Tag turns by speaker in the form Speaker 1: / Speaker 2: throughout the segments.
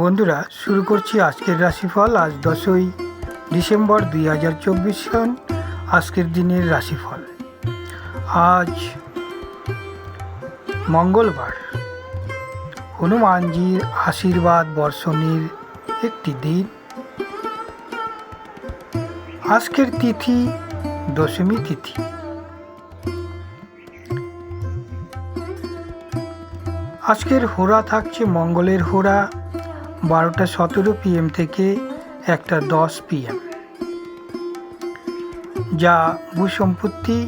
Speaker 1: বন্ধুরা, শুরু করছি আজকের রাশিফল। আজ 10ই ডিসেম্বর 2024 সন। আজকের দিনের রাশিফল। আজ মঙ্গলবার, হনুমানজির আশীর্বাদ বর্ষণের একটি দিন। আজকের তিথি দশমী তিথি। আজকের হোরা থাকছে মঙ্গলের হোরা 12টা 17 PM থেকে 1টা 10 PM, যা ভূসম্পত্তি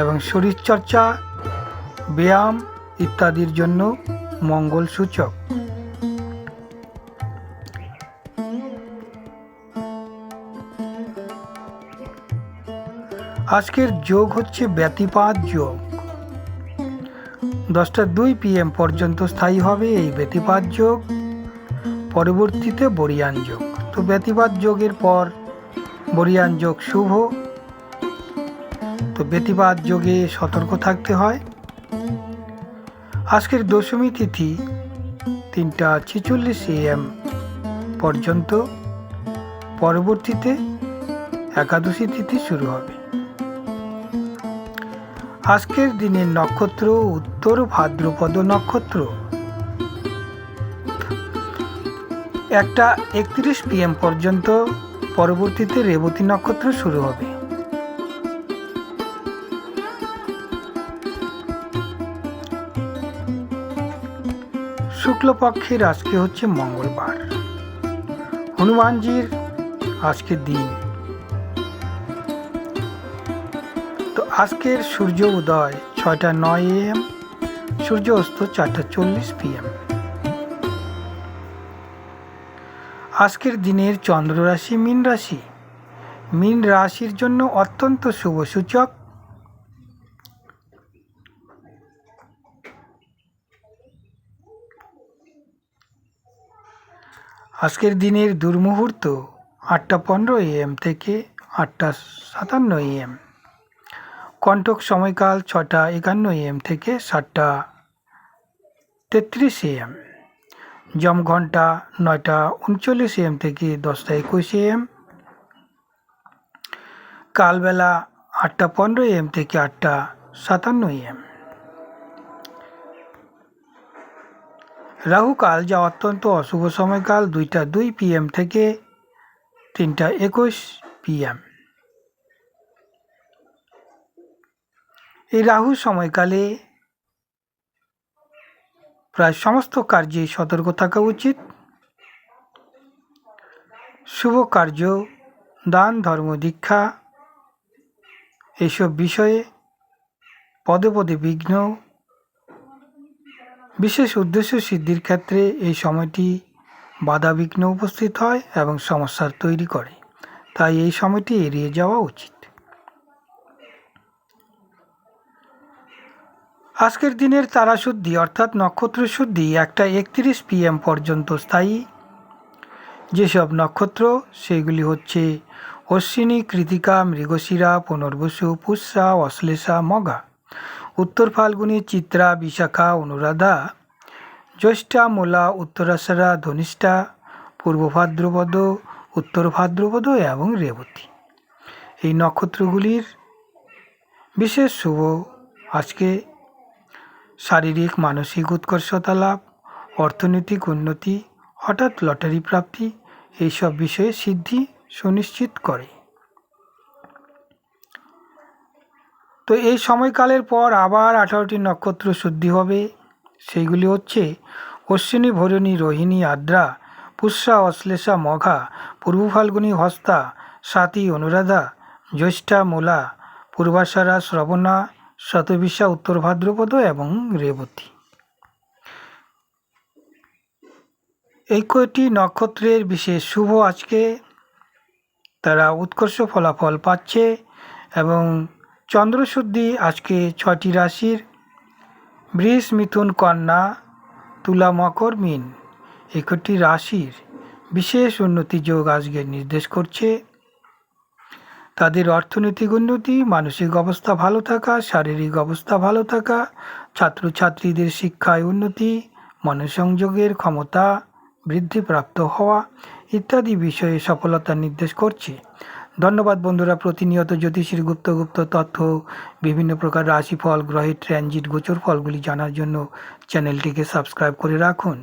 Speaker 1: এবং শরীরচর্চা, ব্যায়াম ইত্যাদির জন্য মঙ্গল সূচক। আজকের যোগ হচ্ছে ব্যতিপাত যোগ। 10টা 2 PM পর্যন্ত স্থায়ী হবে এই ব্যতিপাত যোগ, পরবর্তীতে বরিয়ান যোগ। তো ব্যতিপাত যোগের পর বরিয়ান যোগ শুভ। তো ব্যতিপাত যোগে সতর্ক থাকতে হয়। আজকের দশমী তিথি 3টা 46 AM পর্যন্ত, পরবর্তীতে একাদশী তিথি শুরু হবে। আজকের দিনের নক্ষত্র উত্তর ভাদ্রপদ নক্ষত্র। 1টা 31 PM পর্যন্ত, পরবর্তীতে রেবতী নক্ষত্র শুরু হবে। শুক্লপক্ষের আজকে হচ্ছে মঙ্গলবার, হনুমানজির আজকের দিন। তো আজকের সূর্য উদয় 6টা 9 AM, সূর্য অস্ত 4টা 40 PM। আজকের দিনের চন্দ্র রাশি মীন রাশি। মীন রাশির জন্য অত্যন্ত শুভ সূচক। আজকের দিনের দুর্মুহূর্ত 8টা 15 AM থেকে 8টা 57 AM। কণ্টক সময়কাল 6টা 51 AM থেকে 7টা 33 AM। যমঘণ্টা 9টা 39 AM থেকে 10টা 21 AM। কালবেলা 8টা 15 AM থেকে 8টা 57 AM। রাহুকাল, যা অত্যন্ত অশুভ সময়কাল, 2টা 2 PM থেকে 3টা 21 PM। এই রাহু সময়কালে প্রায় সমস্ত কার্যে সতর্ক থাকা উচিত। শুভ কার্য, দান, ধর্ম, দীক্ষা এইসব বিষয়ে পদে পদে বিঘ্ন। বিশেষ উদ্দেশ্য সিদ্ধির ক্ষেত্রে এই সময়টি বাধা বিঘ্ন উপস্থিত হয় এবং সমস্যার তৈরি করে, তাই এই সময়টি এড়িয়ে যাওয়া উচিত। আজকের দিনের তারাশুদ্ধি অর্থাৎ নক্ষত্র শুদ্ধি 1টা 31 PM পর্যন্ত স্থায়ী। যেসব নক্ষত্র সেগুলি হচ্ছে অশ্বিনী, কৃতিকা, মৃগশিরা, পুনর্বসু, পুষ্যা, অশ্লেষা, মঘা, উত্তর ফাল্গুনী, চিত্রা, বিশাখা, অনুরাধা, জ্যৈষ্ঠা, মূলা, উত্তরাষাঢ়া, ধনিষ্ঠা, পূর্ব ভাদ্রপদ, উত্তর ভাদ্রপদ এবং রেবতী। এই নক্ষত্রগুলির বিশেষ শুভ আজকে শারীরিক মানসিক উৎকর্ষতা লাভ, অর্থনৈতিক উন্নতি, হঠাৎ লটারি প্রাপ্তি এইসব বিষয়ে সিদ্ধি সুনিশ্চিত করে। তো এই সময়কালের পর আবার 18টি নক্ষত্র শুদ্ধি হবে। সেইগুলি হচ্ছে অশ্বিনী, ভরণী, রোহিণী, আদ্রা, পুষ্যা, অশ্লেষা, মঘা, পূর্ব ফাল্গুনী, হস্তা, স্বাতী, অনুরাধা, জ্যৈষ্ঠা, মূলা, পূর্বাষাঢ়া, শ্রবণা, শতবিশা, উত্তর ভাদ্রপদ এবং রেবতী। এই কয়টি নক্ষত্রের বিশেষ শুভ আজকে, তারা উৎকর্ষ ফলাফল পাচ্ছে। এবং চন্দ্রশুদ্ধি আজকে 6টি রাশির বৃষ, মিথুন, কন্যা, তুলা, মকর, মীন এই কয়টি রাশির বিশেষ উন্নতি যোগ আজকে নির্দেশ করছে। তাদের অর্থনৈতিক উন্নতি, মানসিক অবস্থা ভালো থাকা, শারীরিক অবস্থা ভালো থাকা, ছাত্রছাত্রীদের শিক্ষায় উন্নতি, মনোসংযোগের ক্ষমতা বৃদ্ধিপ্রাপ্ত হওয়া ইত্যাদি বিষয়ে সফলতা নির্দেশ করছে। ধন্যবাদ বন্ধুরা। প্রতিনিয়ত জ্যোতিষীর গুপ্ত তথ্য, বিভিন্ন প্রকার রাশিফল, গ্রহের ট্রানজিট, গোচর ফলগুলি জানার জন্য চ্যানেলটিকে সাবস্ক্রাইব করে রাখুন।